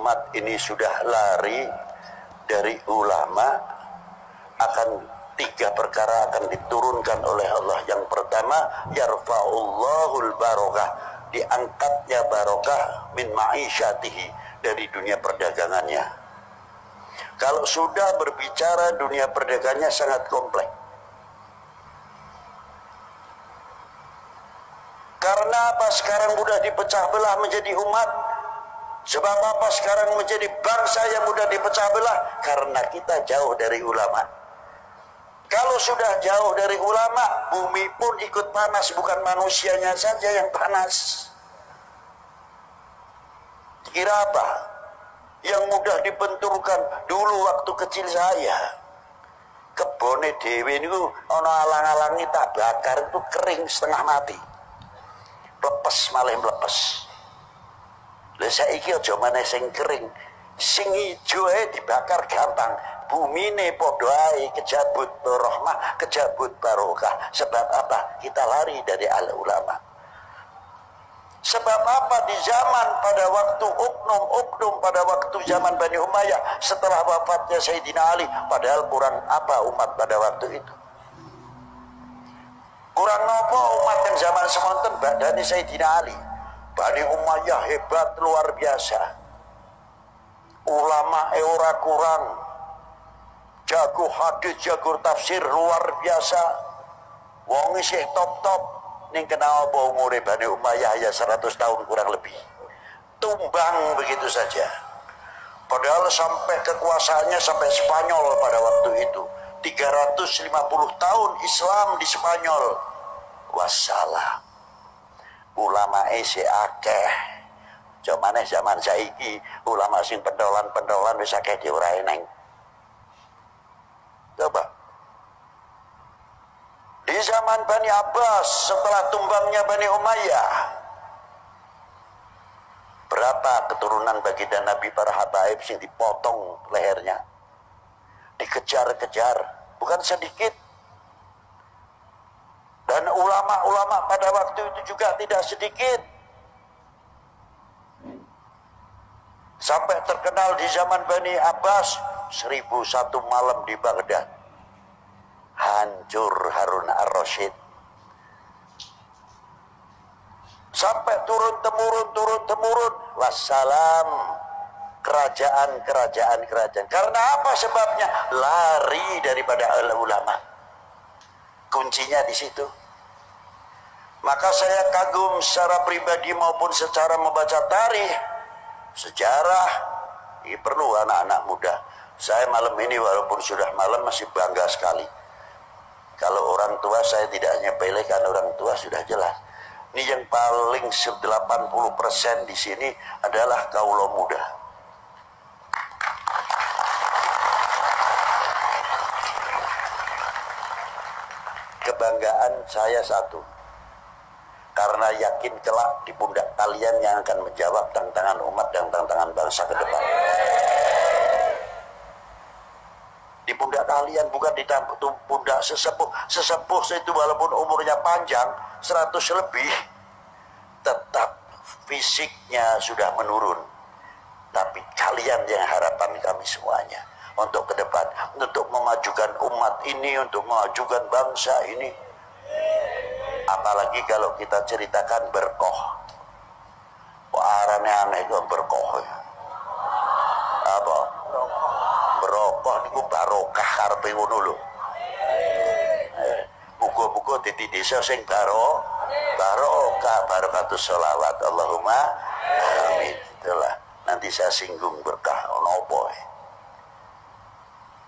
umat ini sudah lari dari ulama, akan 3 perkara akan diturunkan oleh Allah. Yang pertama, yarfa'ullahul barokah, diangkatnya barokah min ma'isyatihi, dari dunia perdagangannya. Kalau sudah berbicara dunia perdagangannya sangat kompleks. Karena apa sekarang mudah dipecah belah menjadi umat? Sebab apa sekarang menjadi bangsa yang mudah dipecah belah? Karena kita jauh dari ulama. Kalau sudah jauh dari ulama, bumi pun ikut panas, bukan manusianya saja yang panas. Kira apa? Yang mudah dibenturkan dulu waktu kecil saya. Kebone dewi ini ono alang-alangi tak bakar itu kering setengah mati. Lepes malah melepes. Lah saiki aja maneh sing kering, sing ijo dibakar gampang. Bumine padha ae kejabut rahmah, kejabut barokah. Sebab apa? Kita lari dari al ulama. Sebab apa? Di zaman pada waktu oknum pada waktu zaman Bani Umayyah, setelah wafatnya Sayyidina Ali, padahal kurang apa umat pada waktu itu? Kurang apa umat yang zaman semonten badani Sayyidina Ali. Bani Umayyah hebat luar biasa. Ulama ora kurang. Jago hadis, jago tafsir luar biasa. Wong isih top-top. Ning kenapa umure Bani Umayyah ya 100 tahun kurang lebih. Tumbang begitu saja. Padahal sampai kekuasaannya sampai Spanyol pada waktu itu. 350 tahun Islam di Spanyol. Wassalam. Ulama isi akeh. Jamane zaman saiki ulama sing pendolan-pendolan wis akeh diurai neng. Coba. Di zaman Bani Abbas setelah tumbangnya Bani Umayyah, berapa keturunan baginda Nabi para habaib yang dipotong lehernya, dikejar-kejar, bukan sedikit. Dan ulama-ulama pada waktu itu juga tidak sedikit. Sampai terkenal di zaman Bani Abbas 1001 malam di Baghdad. Hancur Harun ar-Rasyid. Sampai turun-temurun. Wassalam. Kerajaan. Karena apa sebabnya? Lari daripada ulama. Kuncinya di situ. Maka saya kagum secara pribadi maupun secara membaca tarikh, sejarah. Ini perlu anak-anak muda. Saya malam ini walaupun sudah malam masih bangga sekali. Kalau orang tua saya tidak nyepelekan, orang tua sudah jelas. Ini yang paling 80% di sini adalah kaulo muda. Kebanggaan saya satu. Karena yakin kelak di pundak kalian yang akan menjawab tantangan umat dan tantangan bangsa ke depan. Di pundak kalian, bukan di pundak sesepuh. Sesepuh itu walaupun umurnya panjang 100 lebih, tetap fisiknya sudah menurun. Tapi kalian yang harapan kami semuanya untuk ke depan, untuk memajukan umat ini, untuk memajukan bangsa ini. Apalagi kalau kita ceritakan berkoh. Wah, aneh-aneh itu berkoh. Apa? Berokah niku barokah karepe ngono lho. Muga-muga dadi desa sing barokah, barakatus sholawat. Allahumma amin. Itulah. Nanti saya singgung berkah ono apa.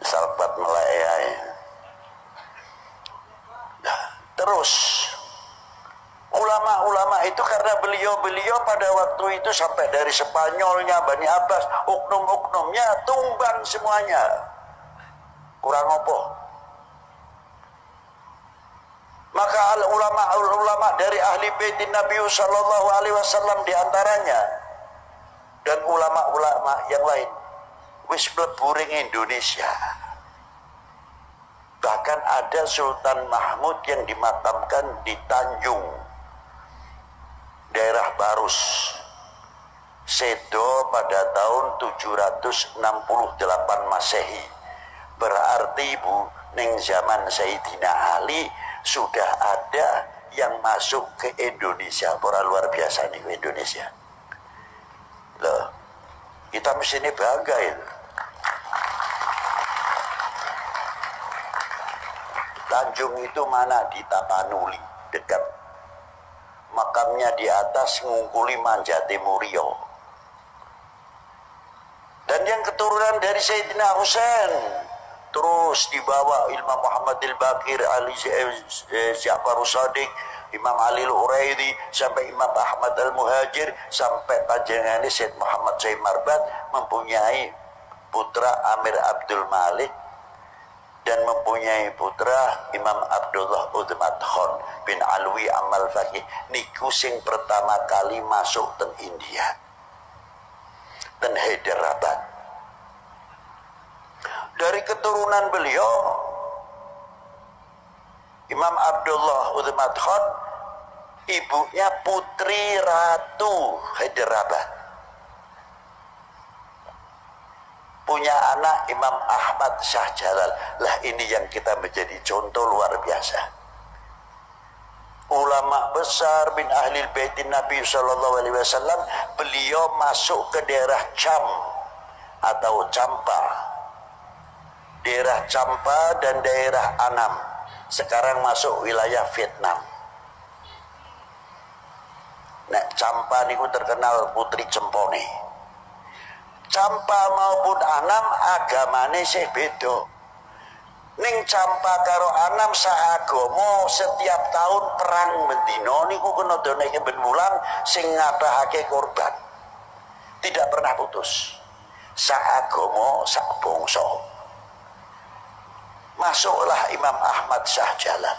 Salbat melaya. Nah, terus ulama-ulama itu karena beliau pada waktu itu sampai dari Spanyolnya Bani Abbas, oknum-oknumnya tumbang semuanya. Kurang apa? Maka ulama-ulama dari ahli baitin Nabi sallallahu alaihi wasallam diantaranya dan ulama-ulama yang lain wis mlebu ring Indonesia. Bahkan ada Sultan Mahmud yang dimakamkan di Tanjung, daerah Barus. sedo pada tahun 768 Masehi. Berarti Bu, ning zaman Sayyidina Ali sudah ada yang masuk ke Indonesia. Orang luar biasa nih ke Indonesia. Loh, kita mesti ini bangga itu. Tanjung itu mana? Di Tapanuli, dekat. Makamnya di atas Ngungkuli Manjate Murio. Dan yang keturunan dari Sayyidina Husain terus dibawa Imam Muhammad al-Baqir, Ali Ja'far Shadiq, Imam Ali al-Uraidi, sampai Imam Ahmad al-Muhajir, sampai panjenengane Syed Muhammad Syekh Marbat mempunyai putra Amir Abdul Malik dan mempunyai putra Imam Abdullah Udmat Khan bin Alwi Amal Faqih. Niku sing pertama kali masuk teng India, dan Hyderabad. Dari keturunan beliau Imam Abdullah Udmat Khan, ibunya Putri Ratu Hyderabad, punya anak Imam Ahmad Shah Jalal. Lah ini yang kita menjadi contoh luar biasa. Ulama besar bin Ahlil Baitin Nabi Sallallahu Alaihi Wasallam, beliau masuk ke daerah Cham atau Champa. Daerah Champa dan daerah Annam sekarang masuk wilayah Vietnam. Nah, Champa niku terkenal putri cempone. Champa maupun Annam agamane sih beda. Ning Champa karo Annam saagama, setiap tahun perang bendina niku kena doneke ben wulan sing ngatahake korban. Tidak pernah putus. Saagama, sak bangsa. Masuklah Imam Ahmad Shah Jalal.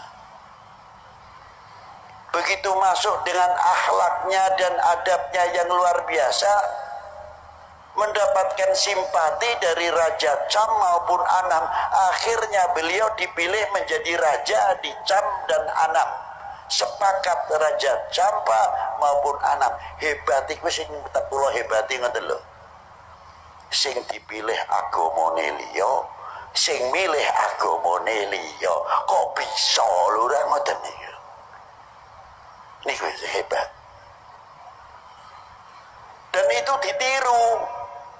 Begitu masuk dengan akhlaknya dan adabnya yang luar biasa, mendapatkan simpati dari Raja Cham maupun Annam. Akhirnya beliau dipilih menjadi raja di Cham dan Annam. Sepakat Raja Champa maupun Annam. Hebat iku sing kula hebati ngoten lho. Sing dipilih agamane liya, sing milih agamane liya. Kok bisa lho ra ngoten niku. Niku hebat. Dan itu ditiru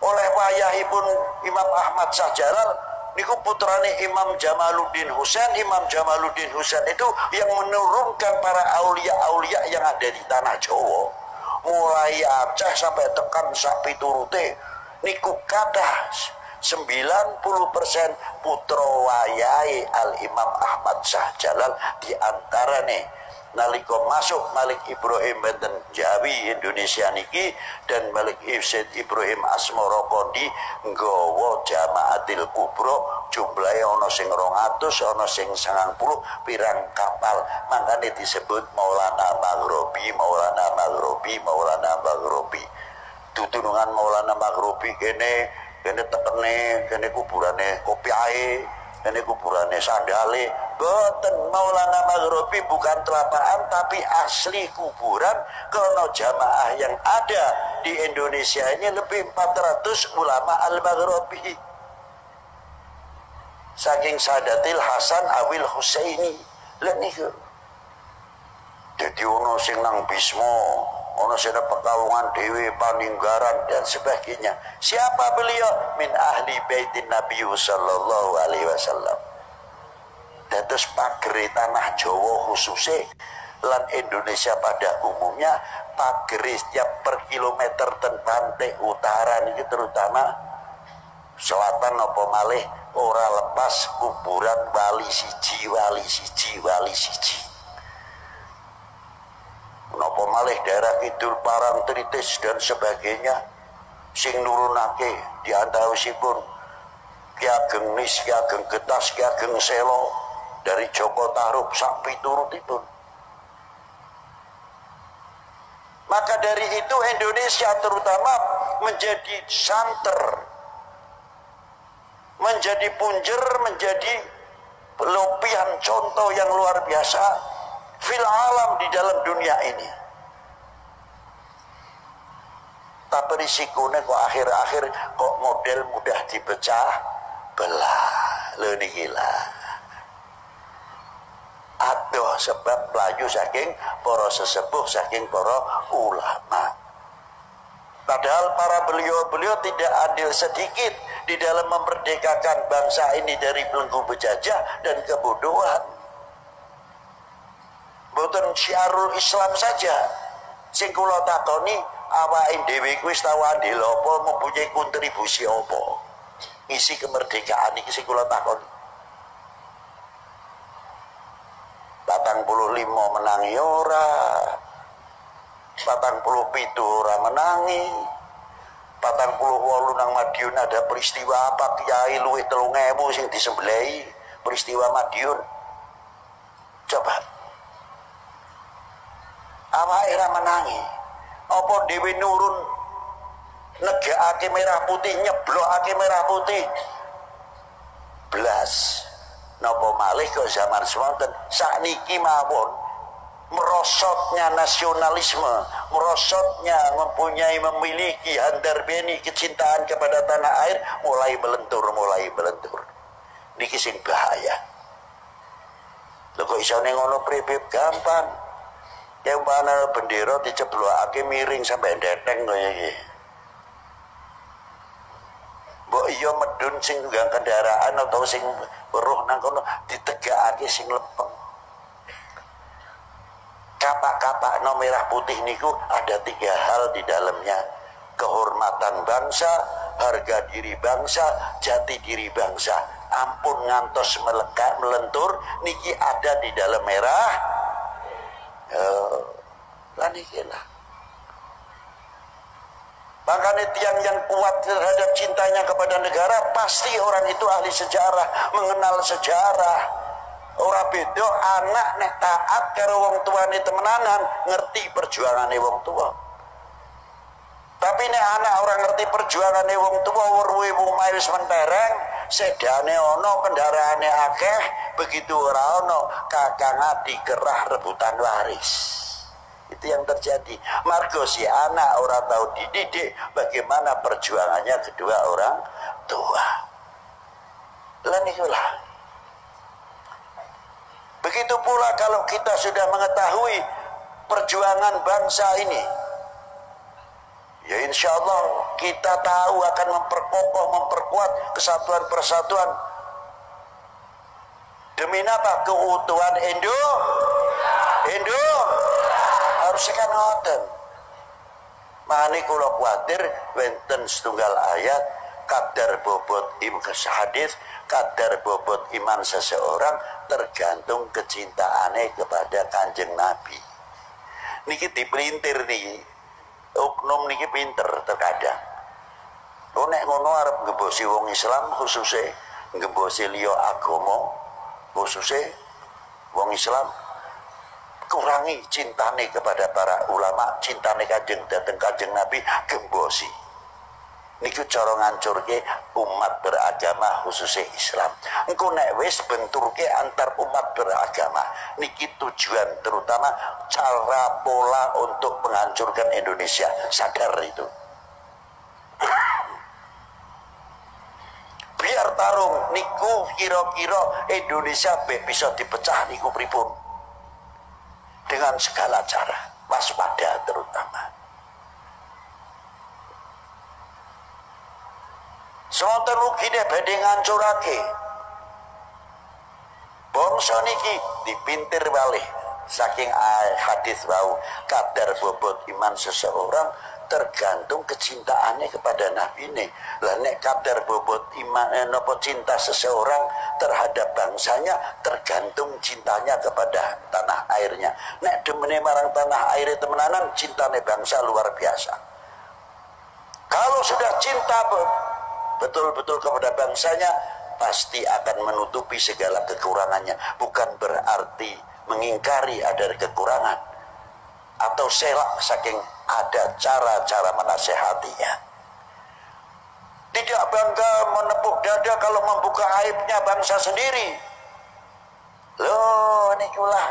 oleh wayahipun Imam Ahmad Shah Jalal. Niku putrane Imam Jamaluddin Husain. Imam Jamaluddin Husain itu yang menurunkan para aulia-aulia yang ada di tanah Jawa. Mulai Aceh sampai tekan sak piturute. Niku kathah 90% putra wayahe Al-Imam Ahmad Shah Jalal. Di antarane nalika masuk Malik Ibrahim benten Jawi Indonesia niki, dan Malik Said Ibrahim Asmara Kondi nggawa Jamaatil Kubra, jumlahe ana sing 200, ana sing 90 pirang kapal. Mangkane disebut Maulana Maghribi, Maulana Maghribi, Maulana Maghribi. Tutunungan Maulana Maghribi kene tekene, kene kuburane kopi ae, kene kuburane sandale. Boten, Maulana Maghribi bukan telapaan, tapi asli kuburan. Karena jamaah yang ada di Indonesia ini lebih 400 ulama al-Maghribi. Saking Sadatil Hasan Awil Husaini. Lah niku. Dadi ono sing nang Bisma, ono sing Pekalongan Dewi, Paninggaran dan sebagainya. Siapa beliau? Min ahli baitin Nabi sallallahu alaihi wasallam. Dados pagere tanah Jawa khususnya lan Indonesia pada umumnya, pagere setiap per kilometer ten pantai utara ini terutama selatan apa malih ora lepas kuburan wali siji, wali siji, wali siji. Napa malih daerah kidul Parangtritis dan sebagainya sing nurunake di antawisipun Ki Ageng Nis, Ki Ageng Getas, Ki Ageng Selo dari Joko Tarub sak piturutipun. Maka dari itu Indonesia terutama menjadi santer, menjadi punjer, menjadi pelopian contoh yang luar biasa fil alam di dalam dunia ini. Tapi risikonya kok akhir-akhir kok model mudah dipecah belah. Lho niki lah. Aduh sebab melayu saking para sesepuh, saking para ulama. Padahal para beliau-beliau tidak adil sedikit di dalam memerdekakan bangsa ini dari belenggu penjajah dan kebodohan. Boten syiarul Islam saja. Sing kula takoni awake dhewe kuwi wis tau andil apa, mempunyai kontribusi apa ngisi kemerdekaan iki, sing kula takoni. 45 menangi ora, 47 ora menangi, 48 nang Madiun ada peristiwa apa, kiai luwih 3.000 sing disembelih peristiwa Madiun. Coba awake ora menangi, apa dhewe nurun negakake merah putih, nyeblokake merah putih blas. Napa malih kok zaman semonten sakniki mawon merosotnya nasionalisme, merosotnya memiliki handar beni kecintaan kepada tanah air mulai melentur. Niki sing bahaya. Lho kok iso ning ngono pripip gampang. Yang mana bendera diceblokake miring sampai ndeteng kaya iki. Mbok iya medun sing nggang kendaraan atau sing weruh nang kono ditegakake sing lepeng. Kapak-kapak no merah putih niku ada 3 hal di dalamnya. Kehormatan bangsa, harga diri bangsa, jati diri bangsa. Ampun ngantos melekat melentur niki ada di dalam merah. Lan iki lah. Makanya tiang yang kuat terhadap cintanya kepada negara pasti orang itu ahli sejarah, mengenal sejarah. Orang beda anak nek taat karo wong tuane temenanan, ngerti perjuangane wong tua. Tapi nek anak orang ngerti perjuangane wong tua, weruhe omahe wis mentereng, sedane ono, kendaraane akeh, begitu ora ono, kakang adi gerah rebutan waris. Itu yang terjadi. Margo si anak orang tahu dididik bagaimana perjuangannya kedua orang tua. Lan itulah. Begitu pula kalau kita sudah mengetahui perjuangan bangsa ini, ya insya Allah kita tahu akan memperkokoh, memperkuat kesatuan persatuan demi apa? Keutuhan Indo harusnya kan ngoten. Mane kula kuwatir wenten setunggal ayat kadar bobot hadis, kadar bobot iman seseorang tergantung kecintaannya kepada Kanjeng Nabi. Niki dipelintir niki. Oknum niki pinter terkadang. Nek ngono arep ngebosi wong Islam, khususnya ngebosi liya agama, khususnya wong Islam, kurangi cintane kepada para ulama, cintane kanjeng Nabi, gembosi. Niku cara ngancurke umat beragama khususnya Islam. Engko nek wis benturke antar umat beragama, niki tujuan terutama cara pola untuk menghancurkan Indonesia. Sadar itu. Biar tarung niku kira-kira Indonesia bisa dipecah niku pripun. Dengan segala cara, waspada terutama. Sonten ugi deh badhe ngancurake. Bangsa niki dipintir balik saking hadis wau, kadar bobot iman seseorang tergantung kecintaannya kepada Nabi ini. Lah nek kadar bobot iman napa cinta seseorang terhadap bangsanya tergantung cintanya kepada tanah airnya. Nek demene marang tanah air temenanan, cintane bangsa luar biasa. Kalau sudah cinta betul-betul kepada bangsanya, pasti akan menutupi segala kekurangannya. Bukan berarti mengingkari ada kekurangan atau selak, saking ada cara-cara menasehatinya. Tidak bangga menepuk dada kalau membuka aibnya bangsa sendiri. Loh, nikulah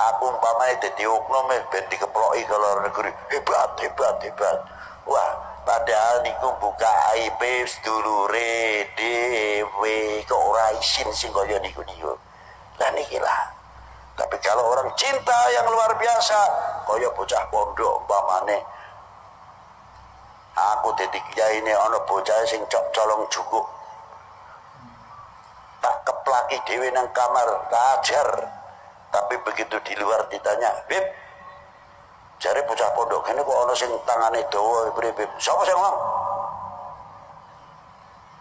Aku umpamanya dadi oknum ben dikeploki ke luar negeri. Hebat, hebat, hebat. Wah, padahal niku buka aib sedulure dhewe kok ora isin sing kaya niku-niku. Lah niki lah. Tapi kalau orang cinta yang luar biasa, kaya bocah pondok umpamane. Aku dadi kiai ini ana bocah sing colong jukuk. Tak keplaki dhewe nang kamar, tak ajar. Tapi begitu di luar ditanya, "Bib, jare bocah pondok kene kok ana sing tangane dawa Bib? Sapa sing ngomong?"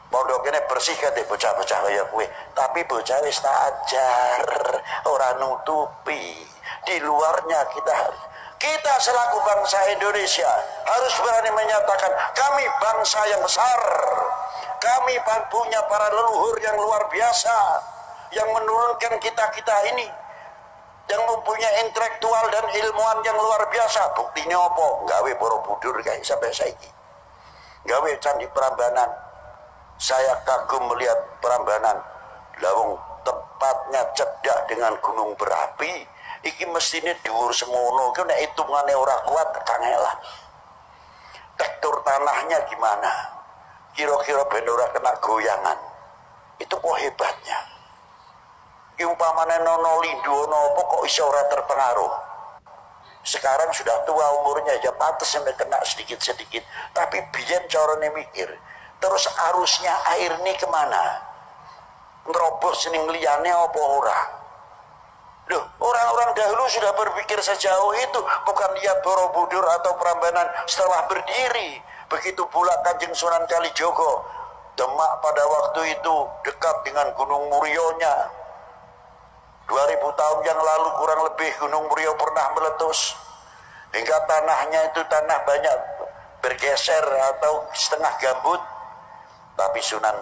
Pondok kene bersih kate bocah-bocah kaya kowe, tapi bocah wis tak ajar, ora nutupi. Di luarnya kita selaku bangsa Indonesia harus berani menyatakan kami bangsa yang besar. Kami punya para leluhur yang luar biasa yang menurunkan kita-kita ini, yang mempunyai intelektual dan ilmuwan yang luar biasa. Buktinya apa? Gawe Borobudur kayak sampai saiki. Gawe Candi Prambanan. Saya kagum melihat Prambanan. Lawang tepatnya cedak dengan gunung berapi. Iki mestine dhuwur semono. Iki nek hitungane ora kuat kangelan. Tekstur tanahnya gimana? Kira-kira ben ora kena goyangan. Itu kok hebatnya. Umpamane nono Lindo apa kok iso ora terpengaruh. Sekarang sudah tua umurnya ya pantes sampai kena sedikit-sedikit. Tapi biyen carane mikir. Terus arusnya air ini kemana? Ngerobos ning liyane apa ora? Loh, orang-orang dahulu sudah berpikir sejauh itu, bukan lihat Borobudur atau Prambanan setelah berdiri. Begitu pula Kanjeng Sunan Kalijogo, Demak pada waktu itu dekat dengan Gunung Murionya. 2000 tahun yang lalu kurang lebih Gunung Murio pernah meletus. Hingga tanahnya itu tanah banyak bergeser atau setengah gambut. Tapi Sunan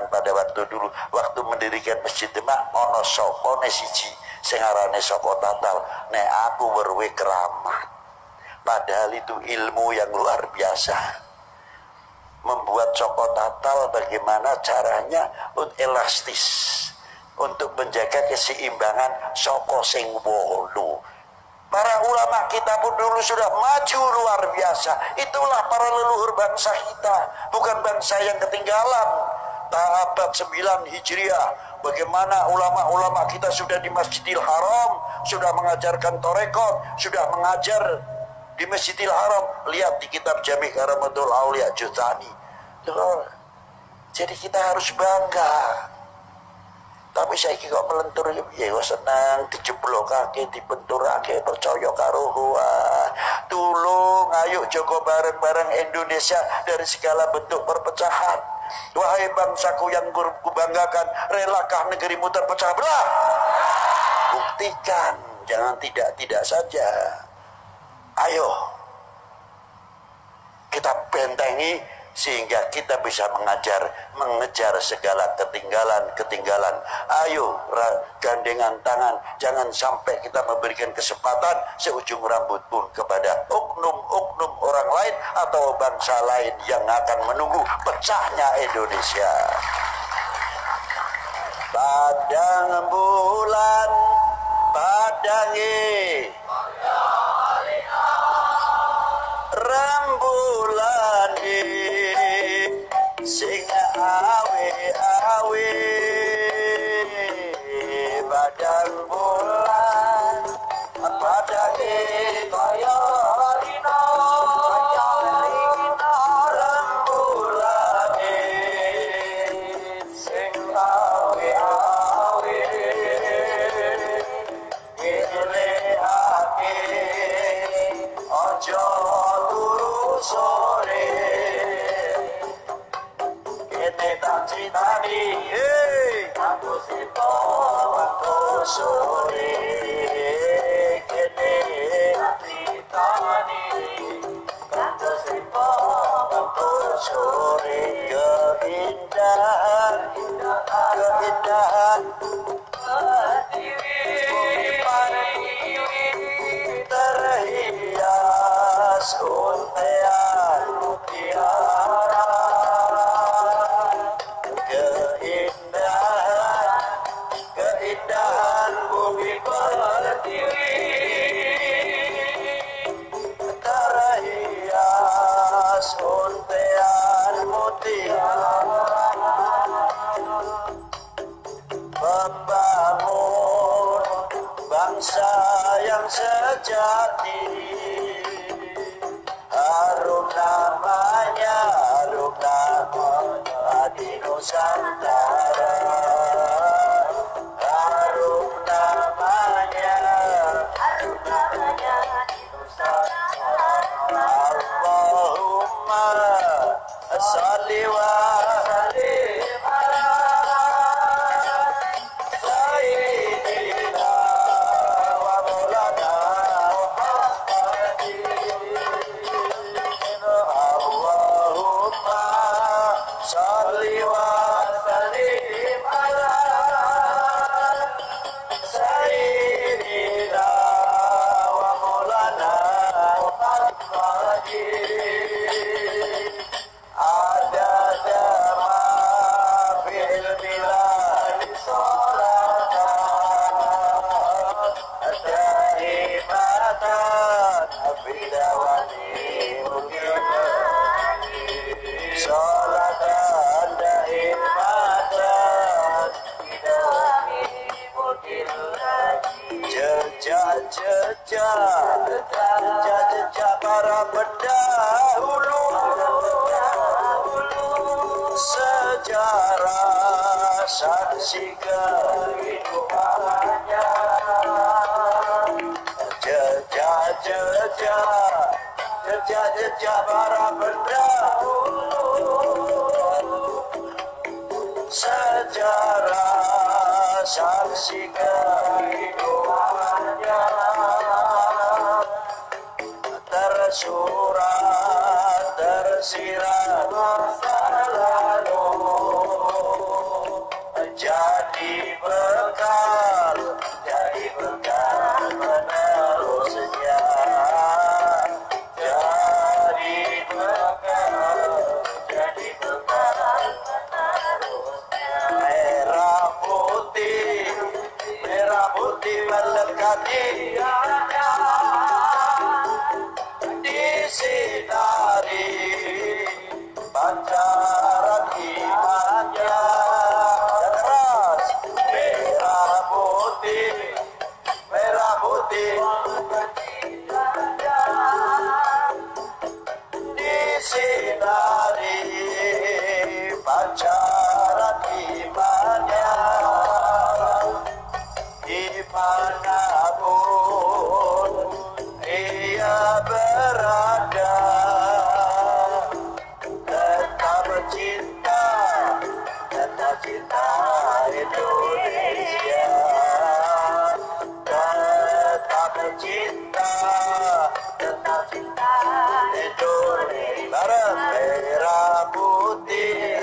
pada waktu dulu, waktu mendirikan Masjid Demak, ono sokone siji, sing arane Soko Tatal, nek aku werwe keramat. Padahal itu ilmu yang luar biasa. Membuat Soko Tatal bagaimana caranya elastis untuk menjaga keseimbangan Soko sing wolu. Para ulama kita pun dulu sudah maju luar biasa. Itulah para leluhur bangsa kita, bukan bangsa yang ketinggalan. Abad 9 Hijriah, bagaimana ulama-ulama kita sudah di Masjidil Haram, sudah mengajarkan torekot, sudah mengajar di Masjidil Haram. Lihat di kitab Jami' Karamatul Aulia Jutani. Jadi kita harus bangga. Tapi saya kok melentur ya senang dijeblokake dibenturake percaya karo Wah. Tulung ayo jaga bareng-bareng Indonesia dari segala bentuk perpecahan. Wahai bangsaku yang kubanggakan, relakah negerimu terpecah belah? Buktikan, jangan tidak saja. Ayo kita bentengi sehingga kita bisa mengejar segala ketinggalan. Ayo gandengan tangan, jangan sampai kita memberikan kesempatan seujung rambut pun kepada oknum-oknum orang lain atau bangsa lain yang akan menunggu pecahnya Indonesia. Padang bulan, padangi rembulan sing awe-awe, padang bulan padangi kaya rina rembulan sing awe-awe, ilehake ojo turu sore. salli wa sallim ala sayyidina wa maulana Muhammadin. Allahumma salli wa sallim ala sayyidina wa maulana Muhammadin. Adada ma fil bilad salatan daimatan fi dawami mukimati salatan daimatan fi dawami mukimati. Jejak para pendahulu, sejarah saksi kehidupannya. Jejak para pendahulu, sejarah saksi kehidupannya. Tersurat tersirat masa lalu, jadi bekal penerusnya, jadi bekal penerusnya. Merah putih melekati hanya disinari pancaran imannya. Keras merah putih disinari pancaran imannya. Dimanapun ia berada, tetap cinta Indonesia, tetap cinta Indonesia. Bareng merah putih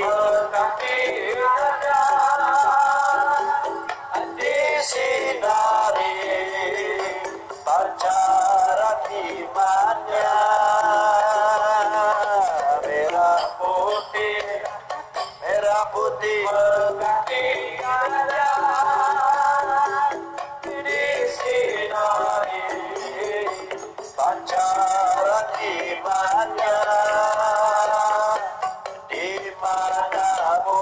melengkapi dada, disinari pancaran imannya. Merah putih melengkapi dada, disinari pancaran imannya. Dimanapun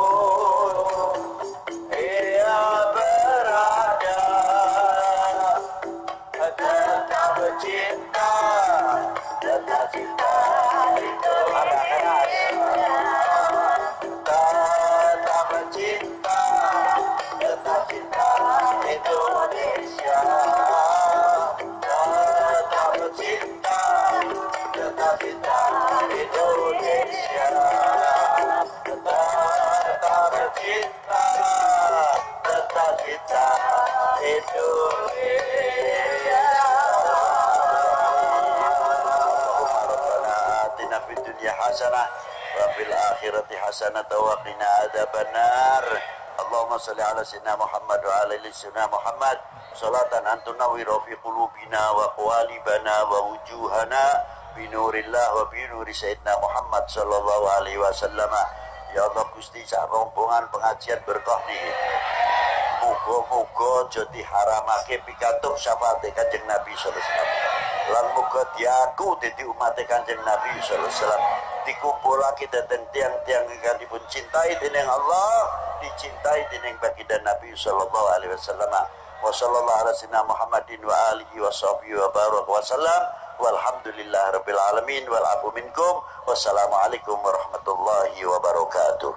ia berada, tetap cinta itu Indonesia, tetap cinta Indonesia, tetap cinta Indonesia, tetap cinta Indonesia. Atina fid dunya hasanah wa fil akhirati hasanah wa qina adzabannar. Allahumma shalli ala sayyidina Muhammad wa ala ali sayyidina Muhammad salatan antunawwiru fi qulubina wa qalibana wa wujuhana binurillah wa binuri sayyidina Muhammad sallallahu alaihi wasallam. Ya Allah Gusti, sak rombongan pengajian berkah niki, muga-muga aja diharamake pikantuk syafaat Kanjeng Nabi sallallahu alaihi wasallam. Lan muga diaku dadi umat Kanjeng Nabi sallallahu alaihi wasallam, dikumpulake dhateng tiang-tiang ingkang dipun cintai dening Allah, dicintai dening baginda Nabi sallallahu alaihi wasallam. Wa sallallahu ala sayyidina Muhammadin wa alihi wa sahbihi wa baraka wa sallam. Walhamdulillah rabbil alamin wal afu minkum. Wassalamualaikum warahmatullahi wabarakatuh.